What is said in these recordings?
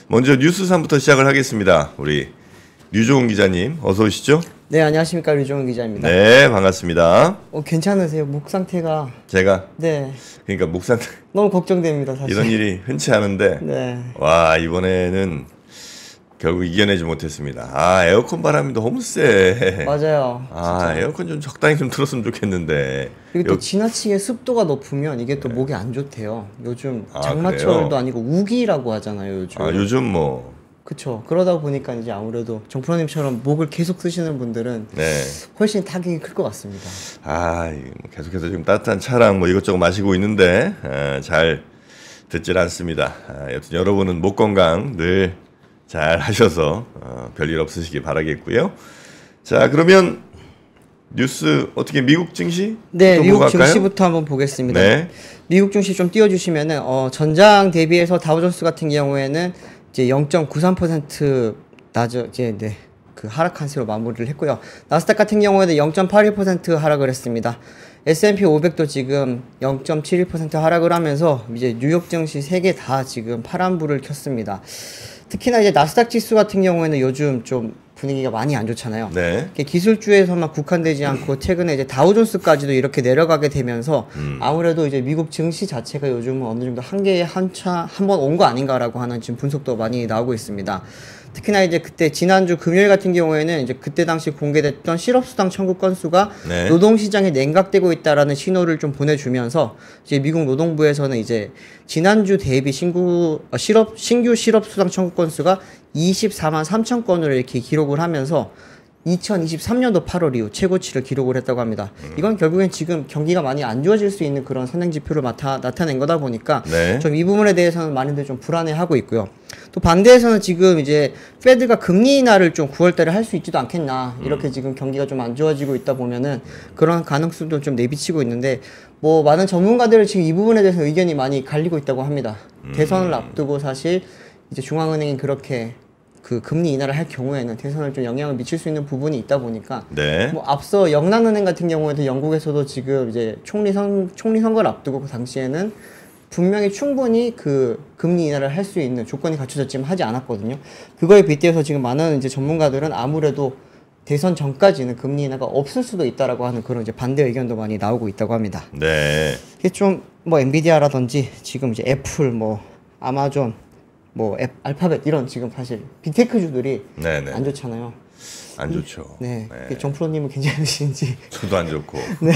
먼저 뉴스3부터 시작을 하겠습니다. 우리 류종훈 기자님 어서 오시죠. 네, 안녕하십니까. 류종훈 기자입니다. 네, 반갑습니다. 괜찮으세요? 목 상태가. 제가? 네. 그러니까 목 상태. 너무 걱정됩니다, 사실. 이런 일이 흔치 않은데. 네. 와, 이번에는 결국 이겨내지 못했습니다. 아, 에어컨 바람이 너무 세. 맞아요. 아, 진짜. 에어컨 좀 적당히 좀 틀었으면 좋겠는데. 그리고 또 지나치게 습도가 높으면 이게 또 목에 안 좋대요. 요즘 장마철도 그래요? 아니고 우기라고 하잖아요, 요즘. 아, 요즘 뭐. 그쵸. 그러다 보니까 이제 아무래도 정프로님처럼 목을 계속 쓰시는 분들은 네. 훨씬 타격이 클 것 같습니다. 아, 계속해서 지금 따뜻한 차랑 뭐 이것저것 마시고 있는데 잘 듣질 않습니다. 여튼 여러분은 목 건강 늘 잘 하셔서 별일 없으시기 바라겠고요. 자, 그러면 뉴스 어떻게 미국 증시? 네, 미국 증시부터 한번 보겠습니다. 네. 미국 증시 좀 띄워주시면은 전장 대비해서 다우존스 같은 경우에는 이제 0.93% 낮아 이제 네, 그 하락한 세로 마무리를 했고요. 나스닥 같은 경우에는 0.81% 하락을 했습니다. S&P 500도 지금 0.71% 하락을 하면서 이제 뉴욕 증시 3개 다 지금 파란불을 켰습니다. 특히나 이제 나스닥 지수 같은 경우에는 요즘 좀 분위기가 많이 안 좋잖아요. 네. 기술주에서만 국한되지 않고 최근에 이제 다우존스까지도 이렇게 내려가게 되면서 아무래도 이제 미국 증시 자체가 요즘은 어느 정도 한계에 한 번 온 거 아닌가라고 하는 지금 분석도 많이 나오고 있습니다. 특히나 이제 그때 지난주 금요일 같은 경우에는 이제 그때 당시 공개됐던 실업수당 청구 건수가 네. 노동시장에 냉각되고 있다라는 신호를 좀 보내주면서 이제 미국 노동부에서는 이제 지난주 대비 신규 실업수당 청구 건수가 24만 3천 건으로 이렇게 기록을 하면서 2023년도 8월 이후 최고치를 기록을 했다고 합니다. 이건 결국엔 지금 경기가 많이 안 좋아질 수 있는 그런 선행지표를 나타낸 거다 보니까 네. 좀 이 부분에 대해서는 많이들 좀 불안해하고 있고요. 또 반대에서는 지금 이제 페드가 금리 인하를 좀 9월달에 할 수 있지도 않겠나 이렇게 지금 경기가 좀 안 좋아지고 있다 보면은 그런 가능성도 좀 내비치고 있는데 뭐 많은 전문가들은 지금 이 부분에 대해서 의견이 많이 갈리고 있다고 합니다. 대선을 앞두고 사실 이제 중앙은행이 그렇게 그 금리 인하를 할 경우에는 대선을 좀 영향을 미칠 수 있는 부분이 있다 보니까 네. 뭐 앞서 영란은행 같은 경우에도 영국에서도 지금 이제 총리 선거를 앞두고 그 당시에는 분명히 충분히 그 금리 인하를 할 수 있는 조건이 갖춰졌지만 하지 않았거든요. 그거에 빗대어서 지금 많은 이제 전문가들은 아무래도 대선 전까지는 금리 인하가 없을 수도 있다라고 하는 그런 이제 반대 의견도 많이 나오고 있다고 합니다. 네. 이게 좀 뭐 엔비디아라든지 지금 이제 애플 뭐 아마존 뭐 알파벳 이런 지금 사실 빅테크주들이 네네. 안 좋잖아요. 안 좋죠. 네. 정프로님은 괜찮으신지. 저도 안 좋고. 네.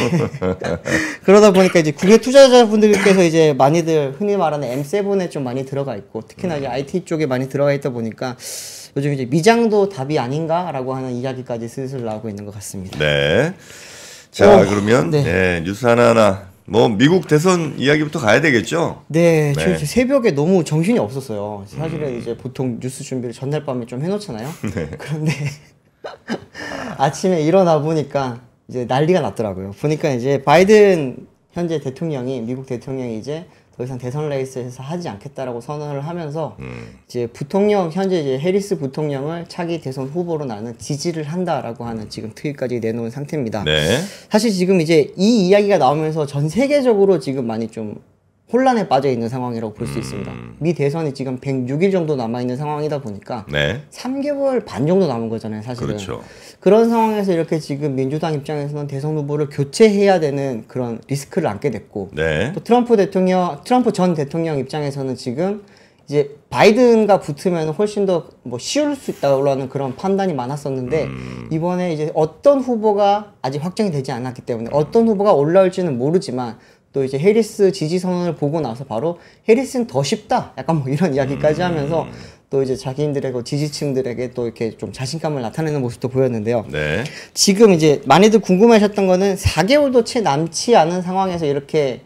그러다 보니까 이제 국외 투자자분들께서 이제 많이들 흔히 말하는 M7에 좀 많이 들어가 있고 특히나 이제 IT 쪽에 많이 들어가 있다 보니까 요즘 이제 미장도 답이 아닌가라고 하는 이야기까지 슬슬 나오고 있는 것 같습니다. 네. 자, 그러면 네. 네, 뉴스 하나하나 뭐 미국 대선 이야기부터 가야 되겠죠? 네, 네. 저 새벽에 너무 정신이 없었어요. 사실은 이제 보통 뉴스 준비를 전날 밤에 좀 해놓잖아요. 네. 그런데 아침에 일어나 보니까 이제 난리가 났더라고요. 보니까 이제 바이든 현재 대통령이 미국 대통령이 이제 더 이상 대선 레이스에서 하지 않겠다라고 선언을 하면서 이제 부통령 현재 이제 해리스 부통령을 차기 대선 후보로 나는 지지를 한다라고 하는 지금 트윗까지 내놓은 상태입니다. 네. 사실 지금 이제 이 이야기가 나오면서 전 세계적으로 지금 많이 좀 혼란에 빠져 있는 상황이라고 볼 수 있습니다. 미 대선이 지금 106일 정도 남아 있는 상황이다 보니까 네. 3개월 반 정도 남은 거잖아요, 사실은. 그렇죠. 그런 상황에서 이렇게 지금 민주당 입장에서는 대선 후보를 교체해야 되는 그런 리스크를 안게 됐고 네. 또 트럼프 전 대통령 입장에서는 지금 이제 바이든과 붙으면 훨씬 더 뭐 쉬울 수 있다라는 그런 판단이 많았었는데 이번에 이제 어떤 후보가 아직 확정이 되지 않았기 때문에 어떤 후보가 올라올지는 모르지만 또 이제 해리스 지지 선언을 보고 나서 바로 해리스는 더 쉽다 약간 뭐 이런 이야기까지 하면서 또 이제 자기들의 지지층들에게 또 이렇게 좀 자신감을 나타내는 모습도 보였는데요. 네. 지금 이제 많이들 궁금해하셨던 거는 4개월도 채 남지 않은 상황에서 이렇게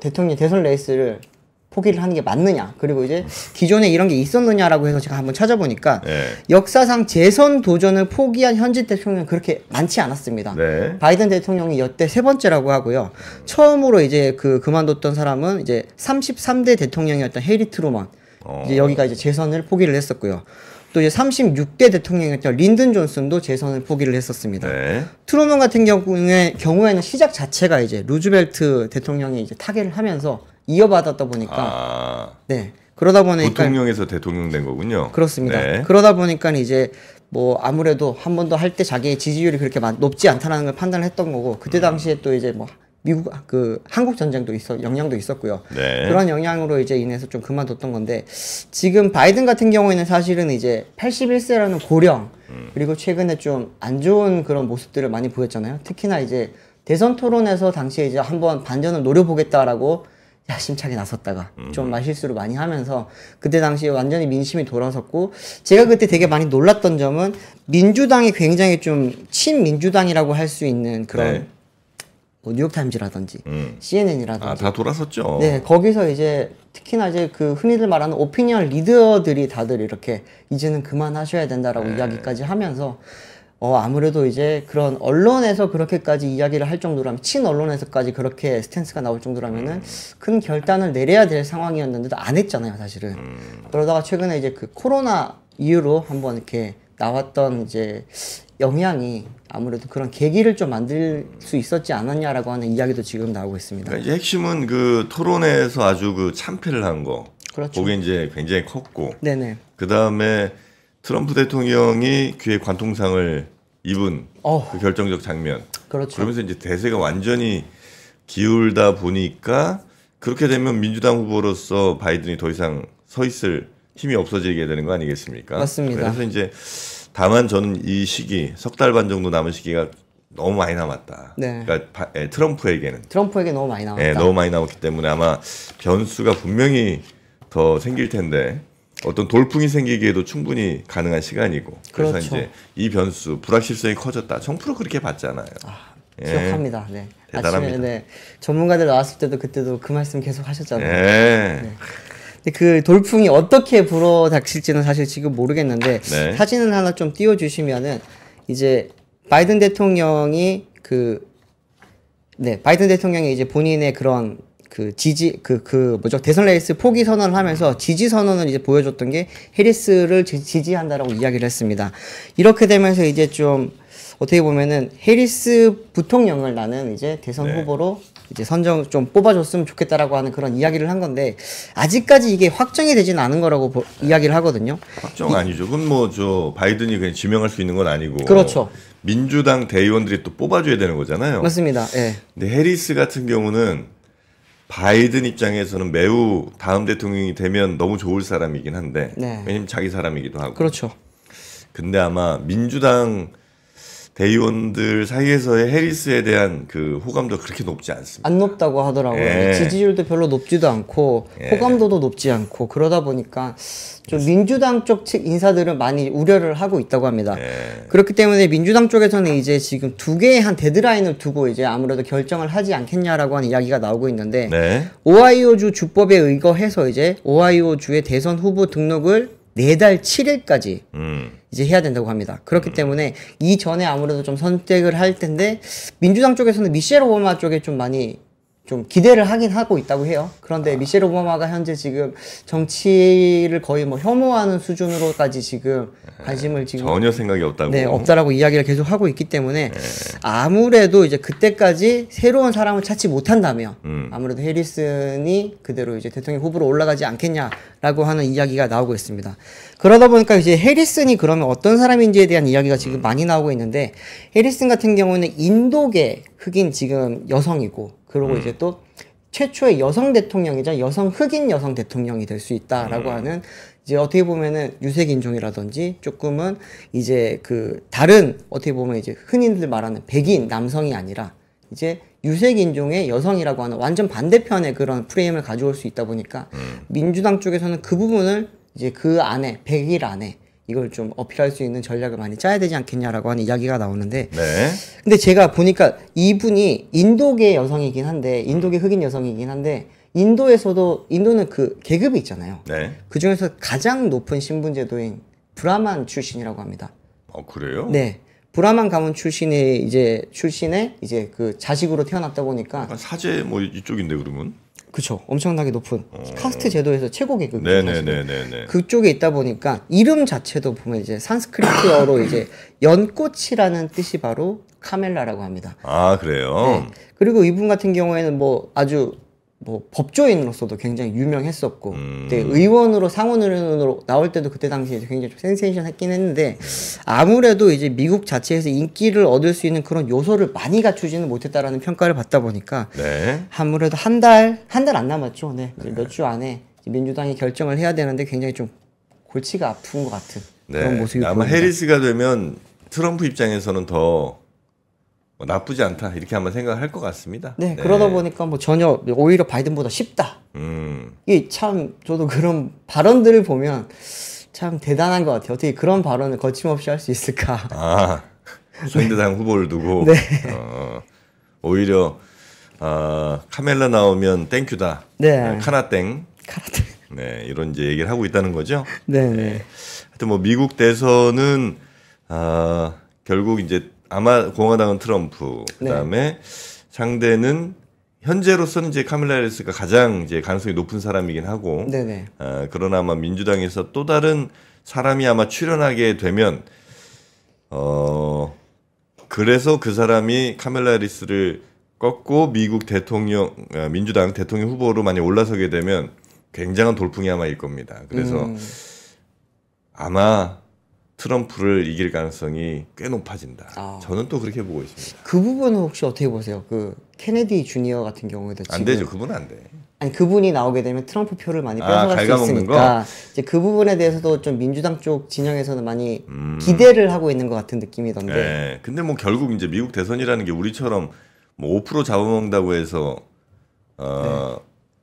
대통령 대선 레이스를 포기를 하는 게 맞느냐, 그리고 이제 기존에 이런 게 있었느냐라고 해서 제가 한번 찾아보니까 네. 역사상 재선 도전을 포기한 현직 대통령은 그렇게 많지 않았습니다. 네. 바이든 대통령이 여태 3번째라고 하고요. 처음으로 이제 그만뒀던 사람은 이제 33대 대통령이었던 해리 트루먼. 이제 여기가 이제 재선을 포기를 했었고요. 또 이제 36대 대통령이었던 린든 존슨도 재선을 포기를 했었습니다. 네. 트루먼 같은 경우에는 시작 자체가 이제 루즈벨트 대통령이 이제 타계를 하면서 이어받았다 보니까 네. 그러다 보니까 부통령에서 대통령 된 거군요. 그렇습니다. 네. 그러다 보니까 이제 뭐 아무래도 한 번도 할 때 자기의 지지율이 그렇게 높지 않다는 걸 판단을 했던 거고 그때 당시에 또 이제 뭐 미국 그 한국 전쟁도 영향도 있었고요. 네. 그런 영향으로 이제 인해서 좀 그만뒀던 건데 지금 바이든 같은 경우에는 사실은 이제 81세라는 고령 그리고 최근에 좀 안 좋은 그런 모습들을 많이 보였잖아요. 특히나 이제 대선 토론에서 당시에 이제 한번 반전을 노려보겠다라고 야심차게 나섰다가 좀 말실수를 많이 하면서 그때 당시에 완전히 민심이 돌아섰고 제가 그때 되게 많이 놀랐던 점은 민주당이 굉장히 좀 친민주당이라고 할 수 있는 그런 네. 뭐 뉴욕타임즈라든지 CNN이라든지 다 돌아섰죠. 네 거기서 이제 특히나 이제 그 흔히들 말하는 오피니언 리더들이 다들 이렇게 이제는 그만하셔야 된다라고 이야기까지 하면서 아무래도 이제 그런 언론에서 그렇게까지 이야기를 할 정도라면 친언론에서까지 그렇게 스탠스가 나올 정도라면은 큰 결단을 내려야 될 상황이었는데도 안 했잖아요 사실은. 그러다가 최근에 이제 그 코로나 이후로 한번 이렇게 나왔던 이제 영향이 아무래도 그런 계기를 좀 만들 수 있었지 않았냐라고 하는 이야기도 지금 나오고 있습니다. 그러니까 이제 핵심은 그 토론에서 아주 그 참패를 한 거. 그렇죠. 그게 이제 굉장히 컸고. 네네. 그 다음에 트럼프 대통령이 귀에 관통상을 입은 그 결정적 장면. 그렇죠. 그러면서 이제 대세가 완전히 기울다 보니까 그렇게 되면 민주당 후보로서 바이든이 더 이상 서 있을 힘이 없어지게 되는 거 아니겠습니까? 맞습니다. 그래서 이제 다만 저는 이 시기 석 달 반 정도 남은 시기가 너무 많이 남았다. 네. 그러니까 트럼프에게는 트럼프에게 너무 많이 남았다. 너무 많이 남았기 때문에 아마 변수가 분명히 더 생길 텐데 어떤 돌풍이 생기기에도 충분히 가능한 시간이고 그래서 그렇죠. 이제 이 변수 불확실성이 커졌다. 정프로 그렇게 봤잖아요. 기억합니다. 네. 대단합니다. 아침에 전문가들 나왔을 때도 그때도 그 말씀 계속 하셨잖아요. 네. 근데 그 돌풍이 어떻게 불어닥칠지는 사실 지금 모르겠는데 네. 사진을 하나 좀 띄워주시면은 이제 바이든 대통령이 바이든 대통령이 이제 본인의 그런 그 지지 뭐죠 대선 레이스 포기 선언을 하면서 지지 선언을 이제 보여줬던 게 해리스를 지지한다라고 이야기를 했습니다. 이렇게 되면서 이제 좀 어떻게 보면은 해리스 부통령을 나는 이제 대선 후보로 이제 선정 좀 뽑아줬으면 좋겠다라고 하는 그런 이야기를 한 건데 아직까지 이게 확정이 되지는 않은 거라고 이야기를 하거든요. 확정 아니죠. 그건 뭐 저 바이든이 그냥 지명할 수 있는 건 아니고. 그렇죠. 민주당 대의원들이 또 뽑아줘야 되는 거잖아요. 맞습니다. 예. 근데 해리스 같은 경우는 바이든 입장에서는 매우 다음 대통령이 되면 너무 좋을 사람이긴 한데 왜냐면 자기 사람이기도 하고. 그렇죠. 근데 아마 민주당 대의원들 사이에서의 해리스에 대한 그 호감도 그렇게 높지 않습니다. 안 높다고 하더라고요. 지지율도 별로 높지도 않고 호감도도 높지 않고 그러다 보니까 좀 민주당 쪽 측 인사들은 많이 우려를 하고 있다고 합니다. 그렇기 때문에 민주당 쪽에서는 이제 지금 두 개의 한 데드라인을 두고 이제 아무래도 결정을 하지 않겠냐라고 하는 이야기가 나오고 있는데 오하이오주 주법에 의거해서 이제 오하이오주의 대선 후보 등록을 내달 7일까지 이제 해야 된다고 합니다. 그렇기 때문에 이전에 아무래도 좀 선택을 할 텐데 민주당 쪽에서는 미셸 오바마 쪽에 좀 많이 좀 기대를 하긴 하고 있다고 해요. 그런데 미셸 오바마가 현재 지금 정치를 거의 뭐 혐오하는 수준으로까지 지금 관심을 지금 전혀 생각이 없다고. 네, 없다라고 이야기를 계속 하고 있기 때문에 아무래도 이제 그때까지 새로운 사람을 찾지 못한다면 아무래도 해리슨이 그대로 이제 대통령 후보로 올라가지 않겠냐라고 하는 이야기가 나오고 있습니다. 그러다 보니까 이제 해리슨이 그러면 어떤 사람인지에 대한 이야기가 지금 많이 나오고 있는데 해리슨 같은 경우는 인도계 흑인 지금 여성이고 그리고 이제 또 최초의 여성 대통령이자 흑인 여성 대통령이 될 수 있다라고 하는 이제 어떻게 보면은 유색 인종이라든지 조금은 이제 그 다른 어떻게 보면 이제 흔히들 말하는 백인 남성이 아니라 이제 유색 인종의 여성이라고 하는 완전 반대편의 그런 프레임을 가져올 수 있다 보니까 민주당 쪽에서는 그 부분을 이제 그 안에 100일 안에 이걸 좀 어필할 수 있는 전략을 많이 짜야 되지 않겠냐라고 하는 이야기가 나오는데 근데 제가 보니까 이분이 인도계 여성이긴 한데 인도계 흑인 여성이긴 한데 인도는 그 계급이 있잖아요. 그 중에서 가장 높은 신분 제도인 브라만 출신이라고 합니다. 그래요? 네. 브라만 가문 출신의 이제 그 자식으로 태어났다 보니까 약간 사제 뭐 이쪽인데 그러면? 그쵸. 엄청나게 높은 카스트 제도에서 최고 계급이 네네네네. 그쪽에 있다 보니까 이름 자체도 보면 이제 산스크리트어로 이제 연꽃이라는 뜻이 바로 카멜라라고 합니다. 아 그래요? 네. 그리고 이분 같은 경우에는 뭐 아주 뭐 법조인으로서도 굉장히 유명했었고 그때 의원으로 상원 의원으로 나올 때도 그때 당시에 굉장히 좀 센세이션했긴 했는데 아무래도 이제 미국 자체에서 인기를 얻을 수 있는 그런 요소를 많이 갖추지는 못했다라는 평가를 받다 보니까 네. 아무래도 한 달 안 남았죠. 네. 몇 주 안에 민주당이 결정을 해야 되는데 굉장히 좀 골치가 아픈 것 같은 그런 모습이 아마 보입니다. 해리스가 되면 트럼프 입장에서는 더 나쁘지 않다 이렇게 한번 생각할 것 같습니다. 네, 그러다 보니까 뭐 전혀 오히려 바이든보다 쉽다. 이게 참 저도 그런 발언들을 보면 참 대단한 것 같아요. 어떻게 그런 발언을 거침없이 할 수 있을까? 아, 상대당 후보를 두고 네. 오히려 카멜라 나오면 땡큐다. 네. 카나땡. 카라테. 네, 이런 이제 얘기를 하고 있다는 거죠. 네, 네. 하여튼 뭐 미국 대선은 결국 이제 아마 공화당은 트럼프, 그다음에 상대는 현재로서는 이제 카밀라 해리스가 가장 이제 가능성이 높은 사람이긴 하고, 네네. 그러나 아마 민주당에서 또 다른 사람이 아마 출연하게 되면, 그래서 그 사람이 카밀라 해리스를 꺾고 미국 대통령, 민주당 대통령 후보로 많이 올라서게 되면 굉장한 돌풍이 아마 일 겁니다. 그래서 아마 트럼프를 이길 가능성이 꽤 높아진다. 저는 또 그렇게 보고 있습니다. 그 부분은 혹시 어떻게 보세요? 그 케네디 주니어 같은 경우에도 지금 안 되죠. 그분은 안 돼. 아니 그분이 나오게 되면 트럼프 표를 많이 뺏어갈 수 있으니까 이제 그 부분에 대해서도 좀 민주당 쪽 진영에서는 많이 기대를 하고 있는 것 같은 느낌이던데. 네. 근데 뭐 결국 이제 미국 대선이라는 게 우리처럼 뭐 5% 잡아먹는다고 해서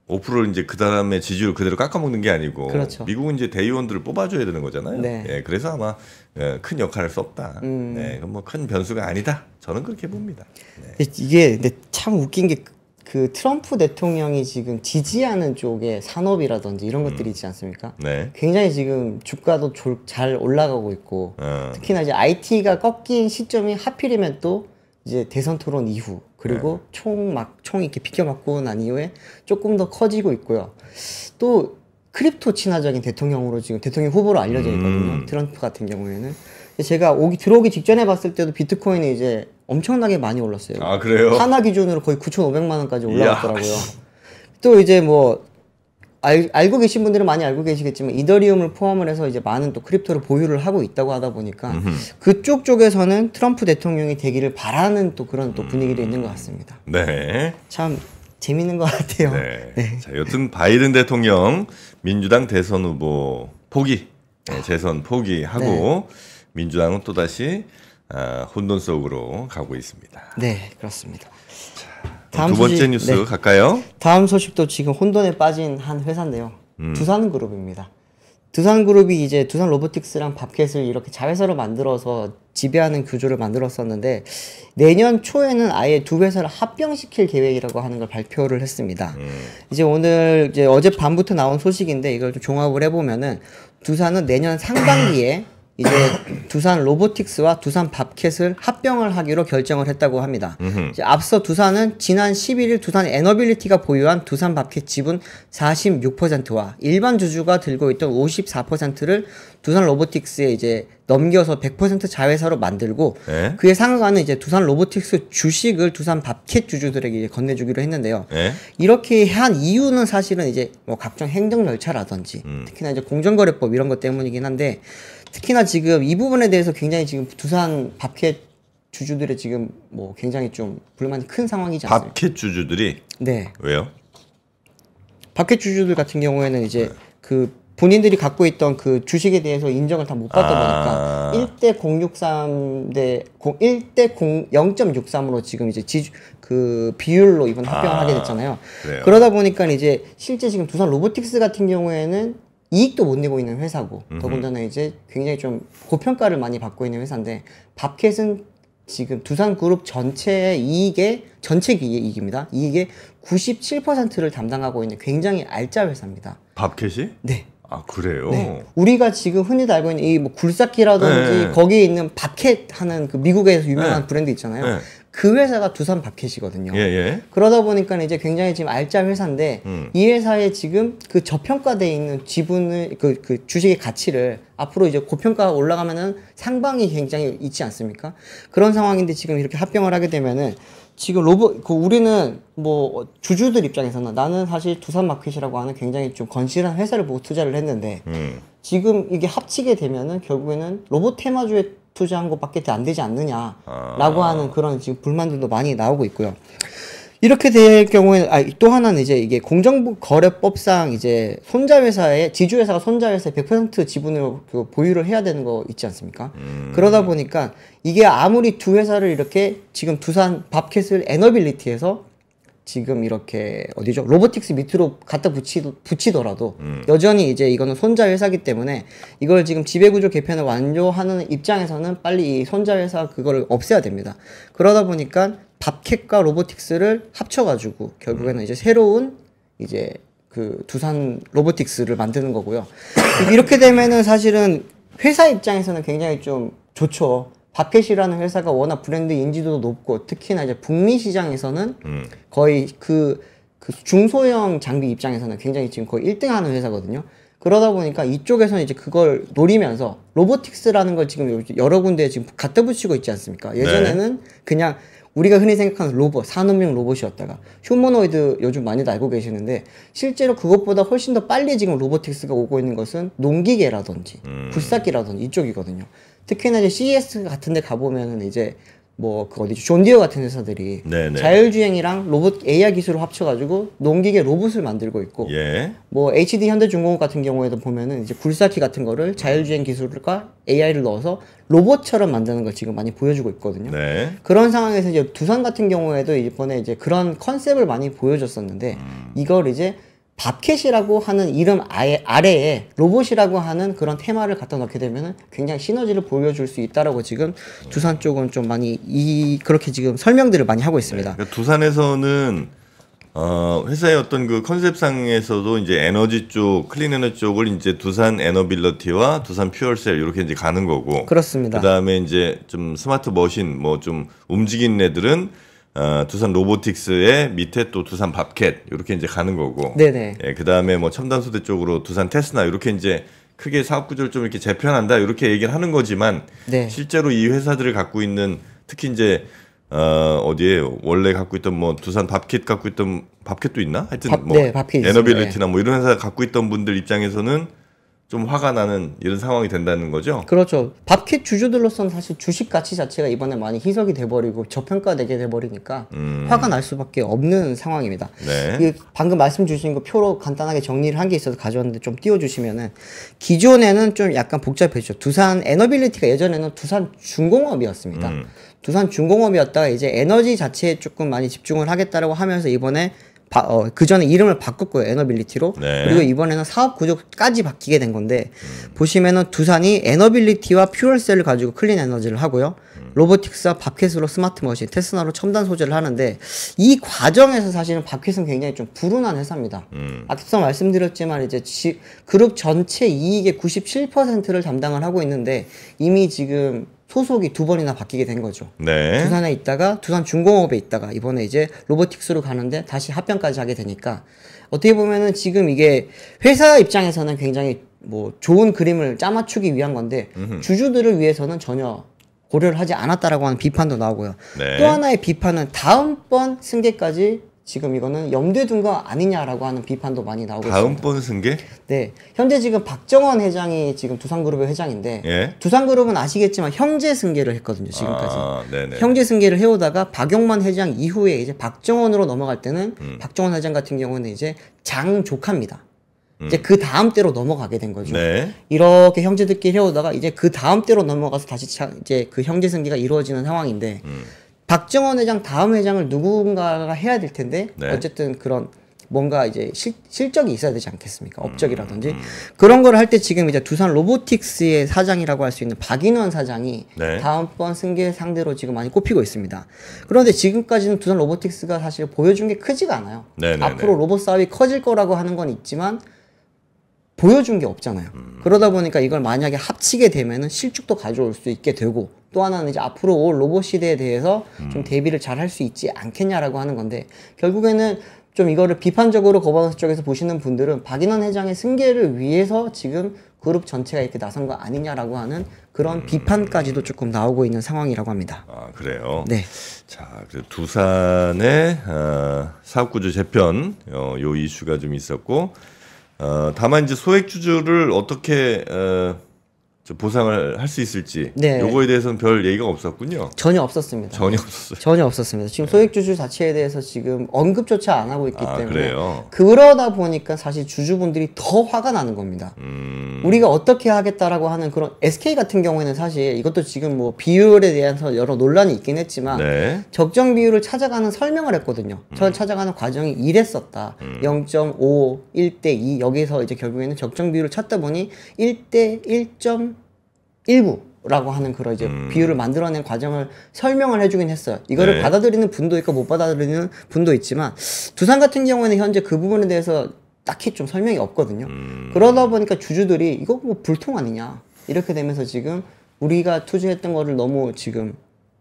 5%를 이제 그 다음에 지지율 그대로 깎아먹는 게 아니고, 그렇죠. 미국은 이제 대의원들을 뽑아줘야 되는 거잖아요. 네. 예, 그래서 아마 큰 역할을 수 없다. 네, 그건 뭐 큰 변수가 아니다. 저는 그렇게 봅니다. 네. 이게 근데 참 웃긴 게 그 트럼프 대통령이 지금 지지하는 쪽의 산업이라든지 이런 것들이 있지 않습니까? 네. 굉장히 지금 주가도 잘 올라가고 있고 특히나 이제 IT가 꺾인 시점이 하필이면 또 이제 대선 토론 이후 그리고 총 이렇게 비껴 맞고 난 이후에 조금 더 커지고 있고요. 또 크립토 친화적인 대통령으로 지금 대통령 후보로 알려져 있거든요. 트럼프 같은 경우에는. 제가 들어오기 직전에 봤을 때도 비트코인이 이제 엄청나게 많이 올랐어요. 아, 그래요? 하나 기준으로 거의 9,500만 원까지 올라갔더라고요. 또 이제 뭐 알고 계신 분들은 많이 알고 계시겠지만 이더리움을 포함을 해서 이제 많은 또 크립토를 보유를 하고 있다고 하다 보니까 그쪽 쪽에서는 트럼프 대통령이 되기를 바라는 또 그런 또 분위기도 있는 것 같습니다. 네. 참 재밌는 것 같아요. 네. 자, 여튼 바이든 대통령 민주당 대선 후보 포기, 재선 포기하고 민주당은 또 다시 혼돈 속으로 가고 있습니다. 네, 그렇습니다. 두 번째 뉴스 갈까요? 다음 소식도 지금 혼돈에 빠진 한 회사인데요. 두산그룹입니다. 두산그룹이 이제 두산 로보틱스랑 밥캣을 이렇게 자회사로 만들어서 지배하는 구조를 만들었었는데 내년 초에는 아예 두 회사를 합병시킬 계획이라고 하는 걸 발표를 했습니다. 이제 이제 어젯밤부터 나온 소식인데 이걸 좀 종합을 해보면은 두산은 내년 상반기에 이제 두산 로보틱스와 두산 밥캣을 합병을 하기로 결정을 했다고 합니다. 이제 앞서 두산은 지난 11일 두산 에너빌리티가 보유한 두산 밥캣 지분 46%와 일반 주주가 들고 있던 54%를 두산 로보틱스에 이제 넘겨서 100% 자회사로 만들고 그에 상응하는 이제 두산 로보틱스 주식을 두산 밥캣 주주들에게 이제 건네주기로 했는데요. 이렇게 한 이유는 사실은 이제 뭐 각종 행정 절차라든지 특히나 이제 공정거래법 이런 것 때문이긴 한데 특히나 지금 이 부분에 대해서 굉장히 지금 두산 밥캣 주주들의 지금 뭐 굉장히 좀 불만이 큰 상황이지 않습니까? 밥캣 주주들이? 네. 왜요? 밥캣 주주들 같은 경우에는 이제 그 본인들이 갖고 있던 그 주식에 대해서 인정을 다 못 받다 보니까 1대 063대 1대 0.63으로 지금 이제 그 비율로 이번 합병을 하게 됐잖아요. 그래요. 그러다 보니까 이제 실제 지금 두산 로보틱스 같은 경우에는 이익도 못 내고 있는 회사고 더군다나 이제 굉장히 좀 고평가를 많이 받고 있는 회사인데 밥캣은 지금 두산그룹 전체 이익입니다. 이익의 97%를 담당하고 있는 굉장히 알짜 회사입니다. 밥캣이? 네. 아, 그래요? 네. 우리가 지금 흔히 알고 있는 이 뭐 굴삭기라든지 거기에 있는 밥캣 하는 그 미국에서 유명한 브랜드 있잖아요. 그 회사가 두산 밥캣이거든요. 그러다 보니까 이제 굉장히 지금 알짜 회사인데 이 회사에 지금 그 저평가돼 있는 지분을 그 주식의 가치를 앞으로 이제 고평가 올라가면은 상방이 굉장히 있지 않습니까? 그런 상황인데 지금 이렇게 합병을 하게 되면은 지금 우리는 뭐 주주들 입장에서는 나는 사실 두산마켓이라고 하는 굉장히 좀 건실한 회사를 보고 투자를 했는데 지금 이게 합치게 되면은 결국에는 로봇 테마주에 투자한 것밖에 안 되지 않느냐라고 하는 그런 지금 불만들도 많이 나오고 있고요. 이렇게 될 경우에는 또 하나는 이제 이게 공정거래법상 이제 손자회사의 지주회사가 손자회사의 100% 지분을 보유를 해야 되는 거 있지 않습니까? 그러다 보니까 이게 아무리 두 회사를 이렇게 지금 두산 밥캣을 에너빌리티에서 지금 이렇게 어디죠? 로보틱스 밑으로 갖다 붙이더라도 여전히 이제 이거는 손자 회사기 때문에 이걸 지금 지배구조 개편을 완료하는 입장에서는 빨리 이 손자 회사 그거를 없애야 됩니다. 그러다 보니까 밥캣과 로보틱스를 합쳐가지고 결국에는 이제 새로운 이제 그 두산 로보틱스를 만드는 거고요. 이렇게 되면은 사실은 회사 입장에서는 굉장히 좀 좋죠. 밥캣이라는 회사가 워낙 브랜드 인지도도 높고 특히나 이제 북미 시장에서는 거의 그 중소형 장비 입장에서는 굉장히 지금 거의 1등 하는 회사거든요. 그러다 보니까 이쪽에서는 이제 그걸 노리면서 로보틱스라는 걸 지금 여러 군데에 지금 갖다 붙이고 있지 않습니까? 예전에는 그냥 우리가 흔히 생각하는 로봇, 산업용 로봇이었다가 휴머노이드 요즘 많이들 알고 계시는데 실제로 그것보다 훨씬 더 빨리 지금 로보틱스가 오고 있는 것은 농기계라든지 굴삭기라든지 이쪽이거든요. 특히나 이제 CES 같은 데 가보면은 이제 뭐 그 어디죠? 존디어 같은 회사들이 네네. 자율주행이랑 로봇 AR 기술을 합쳐가지고 농기계 로봇을 만들고 있고 예. 뭐 HD 현대중공업 같은 경우에도 보면은 이제 굴삭기 같은 거를 자율주행 기술과 AI를 넣어서 로봇처럼 만드는 걸 지금 많이 보여주고 있거든요. 네. 그런 상황에서 이제 두산 같은 경우에도 이번에 이제 그런 컨셉을 많이 보여줬었는데 이걸 이제 밥캣이라고 하는 이름 아래에 로봇이라고 하는 그런 테마를 갖다 넣게 되면은 굉장히 시너지를 보여줄 수 있다라고 지금 두산 쪽은 좀 많이 그렇게 지금 설명들을 많이 하고 있습니다. 네, 그러니까 두산에서는 회사의 어떤 그 컨셉상에서도 이제 에너지 쪽, 클린 에너지 쪽을 이제 두산 에너빌리티와 두산 퓨얼셀 이렇게 이제 가는 거고. 그렇습니다. 그다음에 이제 좀 스마트 머신 뭐 좀 움직이는 애들은 두산 로보틱스의 밑에 또 두산 밥캣 이렇게 이제 가는 거고. 네네. 예, 그다음에 뭐 첨단 소재 쪽으로 두산 테스나 이렇게 이제 크게 사업 구조를 좀 이렇게 재편한다 이렇게 얘기를 하는 거지만 네. 실제로 이 회사들을 갖고 있는 특히 이제 어디에 원래 갖고 있던 뭐 두산 밥캣 갖고 있던 밥캣도 있나? 하여튼 뭐 네, 에너빌리티나 뭐 이런 회사 갖고 있던 분들 입장에서는 좀 화가 나는 이런 상황이 된다는 거죠. 그렇죠. 밥캣 주주들로서는 사실 주식 가치 자체가 이번에 많이 희석이 돼버리고 저평가되게 돼버리니까 화가 날 수밖에 없는 상황입니다. 네. 방금 말씀 주신 거 표로 간단하게 정리를 한 게 있어서 가져왔는데 좀 띄워주시면은 기존에는 좀 약간 복잡했죠. 두산 에너빌리티가 예전에는 두산 중공업이었습니다. 두산 중공업이었다가 이제 에너지 자체에 조금 많이 집중을 하겠다라고 하면서 이번에 그 전에 이름을 바꿨고요. 에너빌리티로. 네. 그리고 이번에는 사업 구조까지 바뀌게 된 건데 보시면은 두산이 에너빌리티와 퓨얼셀을 가지고 클린 에너지를 하고요. 로보틱스와 밥캣으로 스마트 머신, 테스나로 첨단 소재를 하는데 이 과정에서 사실은 밥캣은 굉장히 좀 불운한 회사입니다. 앞서 말씀드렸지만 이제 그룹 전체 이익의 97%를 담당을 하고 있는데 이미 지금 소속이 두 번이나 바뀌게 된 거죠. 네. 두산에 있다가 두산 중공업에 있다가 이번에 이제 로보틱스로 가는데 다시 합병까지 하게 되니까 어떻게 보면은 지금 이게 회사 입장에서는 굉장히 뭐 좋은 그림을 짜맞추기 위한 건데 주주들을 위해서는 전혀 고려를 하지 않았다라고 하는 비판도 나오고요. 네. 또 하나의 비판은 다음번 승계까지 지금 이거는 염두에 둔 거 아니냐라고 하는 비판도 많이 나오고 있습니다. 다음번 승계? 네. 현재 지금 박정원 회장이 지금 두산그룹의 회장인데 예? 두산그룹은 아시겠지만 형제 승계를 했거든요. 지금까지. 형제 승계를 해오다가 박용만 회장 이후에 이제 박정원으로 넘어갈 때는 박정원 회장 같은 경우는 이제 장조카입니다. 이제 그 다음 때로 넘어가게 된 거죠. 네. 이렇게 형제들끼리 해오다가 이제 그 다음 때로 넘어가서 다시 이제 그 형제 승계가 이루어지는 상황인데 박정원 회장 다음 회장을 누군가가 해야 될 텐데 네. 어쨌든 그런 뭔가 이제 실적이 있어야 되지 않겠습니까? 업적이라든지 그런 걸 할 때 지금 이제 두산 로보틱스의 사장이라고 할 수 있는 박인원 사장이 네. 다음번 승계 상대로 지금 많이 꼽히고 있습니다. 그런데 지금까지는 두산 로보틱스가 사실 보여준 게 크지가 않아요. 네네네. 앞으로 로봇 사업이 커질 거라고 하는 건 있지만 보여준 게 없잖아요. 그러다 보니까 이걸 만약에 합치게 되면은 실적도 가져올 수 있게 되고 또 하나는 이제 앞으로 올 로봇 시대에 대해서 좀 대비를 잘 할 수 있지 않겠냐라고 하는 건데 결국에는 좀 이거를 비판적으로 거버넌스 쪽에서 보시는 분들은 박인원 회장의 승계를 위해서 지금 그룹 전체가 이렇게 나선 거 아니냐라고 하는 그런 비판까지도 조금 나오고 있는 상황이라고 합니다. 아, 그래요. 네. 자, 그래서 두산의 사업구조 재편 요 이슈가 좀 있었고, 다만 이제 소액주주를 어떻게 저 보상을 할 수 있을지, 네. 요거에 대해서는 별 얘기가 없었군요. 전혀 없었습니다. 전혀 없었어요. 전혀 없었습니다. 지금 소액주주 자체에 대해서 지금 언급조차 안 하고 있기 때문에 그래요? 그러다 보니까 사실 주주분들이 더 화가 나는 겁니다. 우리가 어떻게 하겠다라고 하는 그런 SK 같은 경우에는 사실 이것도 지금 뭐 비율에 대해서 여러 논란이 있긴 했지만 네. 적정 비율을 찾아가는 설명을 했거든요. 저 찾아가는 과정이 이랬었다. 0.5, 1대2 여기서 이제 결국에는 적정 비율을 찾다 보니 1대 1.19라고 하는 그런 이제 비율을 만들어낸 과정을 설명을 해주긴 했어요. 이거를 네. 받아들이는 분도 있고 못 받아들이는 분도 있지만 두산 같은 경우에는 현재 그 부분에 대해서 딱히 좀 설명이 없거든요. 그러다 보니까 주주들이 이거 뭐 불통 아니냐 이렇게 되면서 지금 우리가 투자했던 거를 너무 지금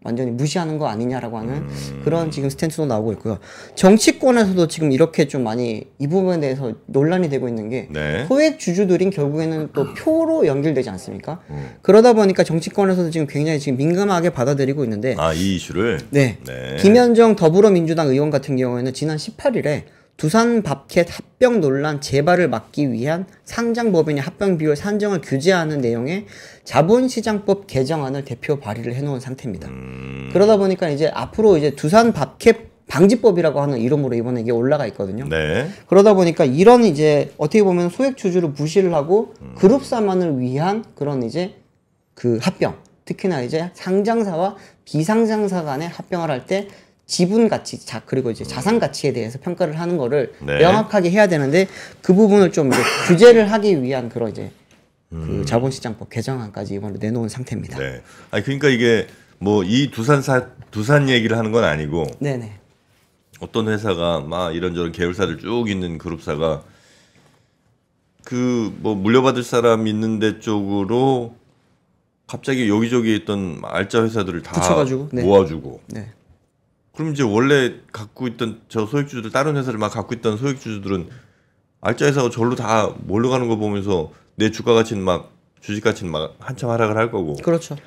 완전히 무시하는 거 아니냐라고 하는 그런 지금 스탠스도 나오고 있고요. 정치권에서도 지금 이렇게 좀 많이 이 부분에 대해서 논란이 되고 있는 게 네. 소액 주주들인 결국에는 또 표로 연결되지 않습니까? 그러다 보니까 정치권에서도 지금 굉장히 지금 민감하게 받아들이고 있는데 이 이슈를. 네. 네. 김현정 더불어민주당 의원 같은 경우에는 지난 18일에 두산 밥켓 합병 논란 재발을 막기 위한 상장법인의 합병 비율 산정을 규제하는 내용의 자본시장법 개정안을 대표 발의를 해놓은 상태입니다. 그러다 보니까 이제 앞으로 이제 두산 밥켓 방지법이라고 하는 이름으로 이번에 이게 올라가 있거든요. 네. 그러다 보니까 이런 이제 어떻게 보면 소액 주주를 무시를 하고 그룹사만을 위한 그런 이제 그 합병, 특히나 이제 상장사와 비상장사 간의 합병을 할 때 지분 가치, 그리고 이제 자산 가치에 대해서 평가를 하는 거를 네. 명확하게 해야 되는데 그 부분을 좀 이제 규제를 하기 위한 그런 이제 그 자본시장법 개정안까지 이번에 내놓은 상태입니다. 네. 아니 그러니까 이게 뭐 이 두산 얘기를 하는 건 아니고 네네. 어떤 회사가 막 이런저런 계열사를 쭉 있는 그룹사가 그 뭐 물려받을 사람 있는 데 쪽으로 갑자기 여기저기 있던 알짜 회사들을 다 붙여가지고, 네. 모아주고. 네. 그럼 이제 원래 갖고 있던 저 소액주주들 다른 회사를 막 갖고 있던 소액주주들은 알짜 회사가 절로 다 몰려가는 거 보면서 내 주가 가치는 막 주식 가치는 막 한참 하락을 할 거고. 그렇죠.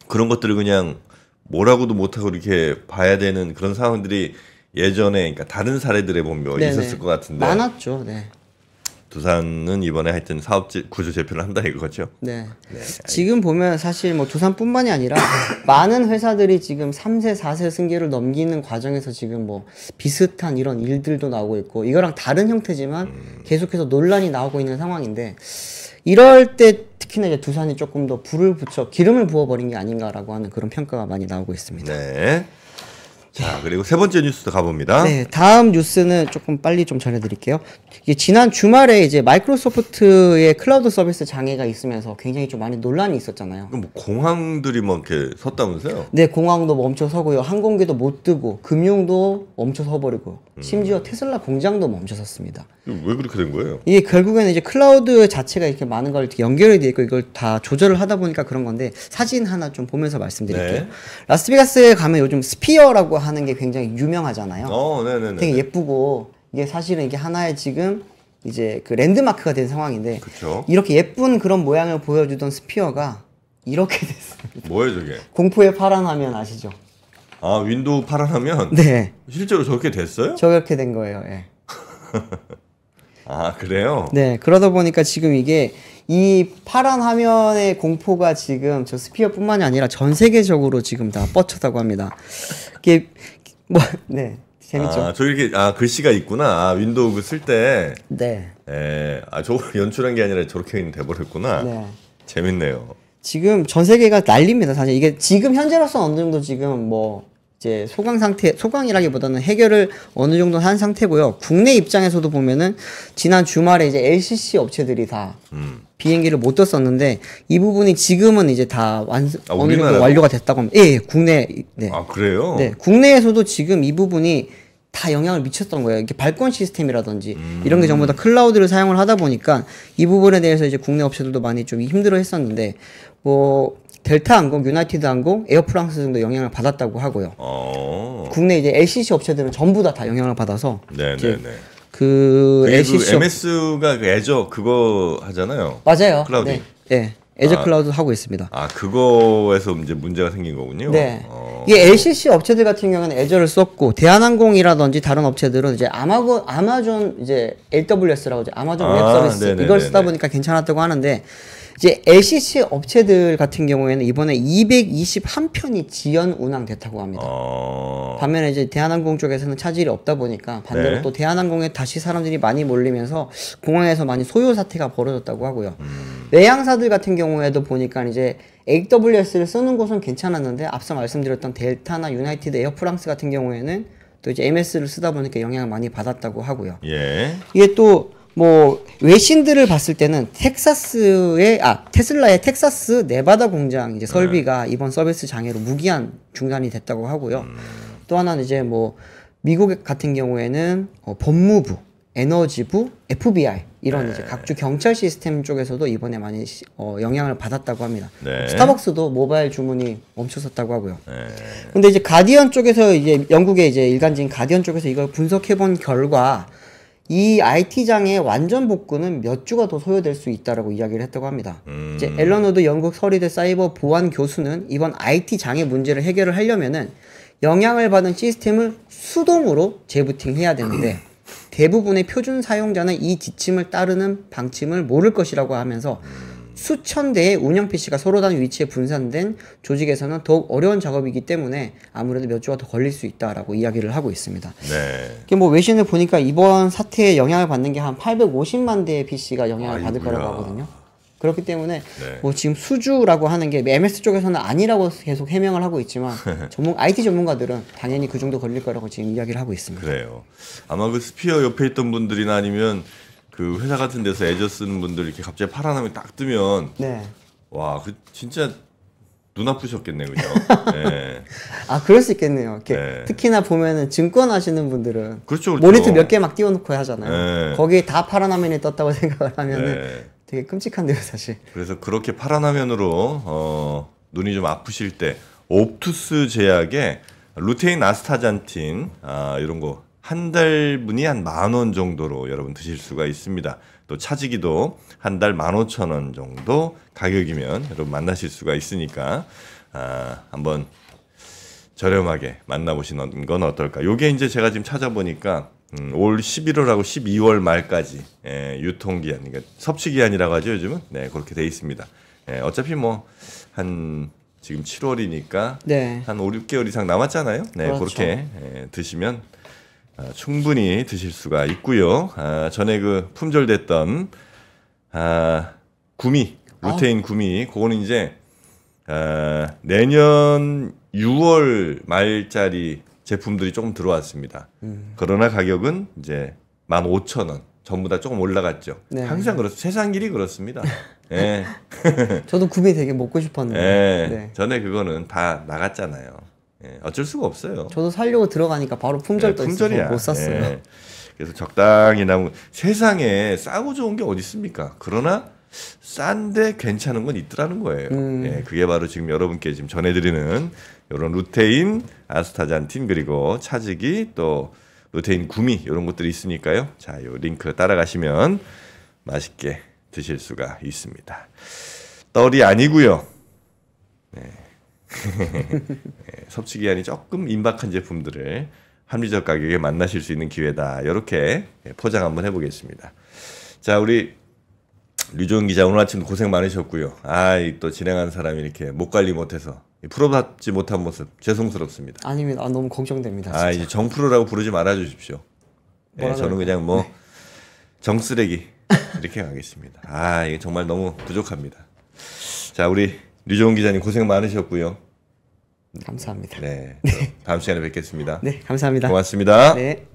그런 것들을 그냥 뭐라고도 못하고 이렇게 봐야 되는 그런 상황들이 예전에 그러니까 다른 사례들에 보면 네네. 있었을 것 같은데 많았죠. 네. 두산은 이번에 하여튼 사업 구조 재편을 한다 이거죠. 네. 지금 보면 사실 뭐 두산뿐만이 아니라 많은 회사들이 지금 3세, 4세 승계를 넘기는 과정에서 지금 뭐 비슷한 이런 일들도 나오고 있고 이거랑 다른 형태지만 계속해서 논란이 나오고 있는 상황인데 이럴 때 특히나 이제 두산이 조금 더 불을 붙여 기름을 부어버린 게 아닌가라고 하는 그런 평가가 많이 나오고 있습니다. 네. 자, 그리고 세 번째 뉴스도 가봅니다. 네, 다음 뉴스는 조금 빨리 좀 전해드릴게요. 이게 지난 주말에 이제 마이크로소프트의 클라우드 서비스 장애가 있으면서 굉장히 좀 많이 논란이 있었잖아요. 그럼 뭐 공항들이 뭐 이렇게 섰다면서요? 네, 공항도 멈춰 서고요. 항공기도 못 뜨고, 금융도 멈춰 서버리고, 심지어 테슬라 공장도 멈춰 섰습니다. 왜 그렇게 된 거예요? 이게 결국에는 이제 클라우드 자체가 이렇게 많은 걸 이렇게 연결이 되어 있고 이걸 다 조절을 하다 보니까 그런 건데 사진 하나 좀 보면서 말씀드릴게요. 네. 라스베가스에 가면 요즘 스피어라고 하는 게 굉장히 유명하잖아요. 네네네. 되게 예쁘고 이게 사실은 이게 하나의 지금 이제 그 랜드마크가 된 상황인데 그쵸. 이렇게 예쁜 그런 모양을 보여주던 스피어가 이렇게 됐습니다. 뭐예요 저게? 공포의 파란 화면 아시죠? 윈도우 파란하면 네, 실제로 저렇게 됐어요? 저렇게 된 거예요. 예. 그래요? 네, 그러다 보니까 지금 이게 이 파란 화면의 공포가 지금 저 스피어뿐만이 아니라 전 세계적으로 지금 다 뻗쳤다고 합니다. 이게 뭐, 네, 재밌죠? 저 이렇게 글씨가 있구나. 윈도우 쓸 때. 네, 저걸 연출한 게 아니라 저렇게 돼버렸구나. 네. 재밌네요. 지금 전 세계가 난립니다. 사실 이게 지금 현재로서는 어느 정도 지금 뭐 이제 소강이라기보다는 해결을 어느 정도 한 상태고요. 국내 입장에서도 보면은 지난 주말에 이제 LCC 업체들이 다 비행기를 못 떴었는데 이 부분이 지금은 이제 다 어느 정도 우리나라도? 완료가 됐다고 합니다. 예, 국내. 네. 그래요? 네, 국내에서도 지금 이 부분이 다 영향을 미쳤던 거예요. 이게 발권 시스템이라든지 이런 게 전부 다 클라우드를 사용을 하다 보니까 이 부분에 대해서 이제 국내 업체들도 많이 좀 힘들어 했었는데 뭐 델타 항공, 유나이티드 항공, 에어프랑스 등도 영향을 받았다고 하고요. 국내 이제 LCC 업체들은 전부 다 영향을 받아서 이제 네네네. 그 LCC 그 MS가 그 애저 그거 하잖아요. 맞아요. 클라우드. 네. 네. 애저 클라우드 하고 있습니다. 아, 그거에서 이제 문제가 생긴 거군요. 네. 이게 LCC 업체들 같은 경우는 애저를 썼고 대한항공이라든지 다른 업체들은 이제 아마존 이제 AWS라고 이제 아마존 웹 서비스 네네네네. 이걸 쓰다 보니까 괜찮았다고 하는데 이제 LCC 업체들 같은 경우에는 이번에 221편이 지연 운항됐다고 합니다. 반면에 이제 대한항공 쪽에서는 차질이 없다 보니까 반대로 네. 또 대한항공에 다시 사람들이 많이 몰리면서 공항에서 많이 소요 사태가 벌어졌다고 하고요. 외항사들 같은 경우에도 보니까 이제 AWS를 쓰는 곳은 괜찮았는데 앞서 말씀드렸던 델타나 유나이티드 에어 프랑스 같은 경우에는 또 이제 MS를 쓰다 보니까 영향을 많이 받았다고 하고요. 예. 이게 또 뭐 외신들을 봤을 때는 테슬라의 텍사스 네바다 공장 이제 설비가 이번 서비스 장애로 무기한 중단이 됐다고 하고요. 또 하나는 이제 뭐 미국 같은 경우에는 법무부, 에너지부, FBI 이런 이제 각주 경찰 시스템 쪽에서도 이번에 많이 영향을 받았다고 합니다. 네. 스타벅스도 모바일 주문이 멈춰섰다고 하고요. 네. 근데 이제 가디언 쪽에서 이제 영국의 이제 일간지인 가디언 쪽에서 이걸 분석해 본 결과 이 IT 장애 완전 복구는 몇 주가 더 소요될 수 있다라고 이야기를 했다고 합니다. 이제 앨런 우드 영국 서리대 사이버 보안 교수는 이번 IT 장애 문제를 해결을 하려면은 영향을 받은 시스템을 수동으로 재부팅해야 되는데 대부분의 표준 사용자는 이 지침을 따르는 방침을 모를 것이라고 하면서 수천 대의 운영 PC가 서로 다른 위치에 분산된 조직에서는 더욱 어려운 작업이기 때문에 아무래도 몇 주가 더 걸릴 수 있다라고 이야기를 하고 있습니다. 네. 이게 뭐 외신을 보니까 이번 사태에 영향을 받는 게 한 850만 대의 PC가 영향을 받을 아이고야. 거라고 하거든요. 그렇기 때문에 네. 뭐 지금 수주라고 하는 게 MS 쪽에서는 아니라고 계속 해명을 하고 있지만 IT 전문가들은 당연히 그 정도 걸릴 거라고 지금 이야기를 하고 있습니다. 그래요. 아마 그 스피어 옆에 있던 분들이나 아니면 그 회사 같은 데서 애저 쓰는 분들 이렇게 갑자기 파란 화면이 딱 뜨면 네. 와, 그 진짜 눈 아프셨겠네, 그죠? 네. 아, 그럴 수 있겠네요. 이렇게 네. 특히나 보면은 증권 하시는 분들은 그렇죠. 모니터 몇 개 막 띄워놓고 하잖아요. 네. 거기에 다 파란 화면이 떴다고 생각을 하면은 네. 되게 끔찍한데요, 사실. 그래서 그렇게 파란 화면으로 눈이 좀 아프실 때 옵투스 제약의 루테인 아스타잔틴 이런 거 한 달분이 한 10,000원 정도로 여러분 드실 수가 있습니다. 또 차지기도 한 달 15,000원 정도 가격이면 여러분 만나실 수가 있으니까 한번 저렴하게 만나보시는 건 어떨까. 요게 이제 제가 지금 찾아보니까 올 11월하고 12월 말까지 유통기한, 그러니까 섭취기한이라고 하죠 요즘은. 네, 그렇게 돼 있습니다. 어차피 뭐 한 지금 7월이니까 네. 한 5, 6개월 이상 남았잖아요. 네, 그렇죠. 그렇게 드시면 충분히 드실 수가 있고요. 전에 그 품절됐던 구미, 루테인 구미, 그거는 이제 내년 6월 말짜리 제품들이 조금 들어왔습니다. 그러나 가격은 이제 15,000원. 전부 다 조금 올라갔죠. 네. 항상 그렇습니다. 세상 일이 그렇습니다. 예. 저도 구미 되게 먹고 싶었는데. 예. 네. 전에 그거는 다 나갔잖아요. 예. 어쩔 수가 없어요. 저도 살려고 들어가니까 바로 품절 떠 있어서 품절이야. 못 샀어요. 예. 그래서 적당히 나온 세상에 싸고 좋은 게 어디 있습니까? 그러나 싼데 괜찮은 건 있더라는 거예요. 예, 그게 바로 지금 여러분께 지금 전해드리는 이런 루테인, 아스타잔틴 그리고 차지기 또 루테인 구미 이런 것들이 있으니까요. 자, 요 링크 따라가시면 맛있게 드실 수가 있습니다. 떨이 아니고요. 네. 섭취기한이 조금 임박한 제품들을 합리적 가격에 만나실 수 있는 기회다. 이렇게 포장 한번 해보겠습니다. 자, 우리 류종훈 기자 오늘 아침도 고생 많으셨고요. 또 진행하는 사람이 이렇게 목 관리 못해서 프로답지 못한 모습 죄송스럽습니다. 아닙니다. 너무 걱정됩니다. 진짜. 이제 정프로라고 부르지 말아 주십시오. 네, 저는 그냥 뭐 정쓰레기 이렇게 가겠습니다. 이게 정말 너무 부족합니다. 자, 우리 류종훈 기자님 고생 많으셨고요. 감사합니다. 네, 다음 시간에 뵙겠습니다. 네, 감사합니다. 고맙습니다. 네.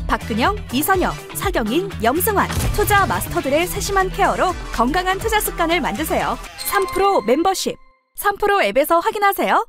박근영, 이선영, 사경인, 염승환 투자 마스터들의 세심한 케어로 건강한 투자 습관을 만드세요. 3프로 멤버십 3프로 앱에서 확인하세요.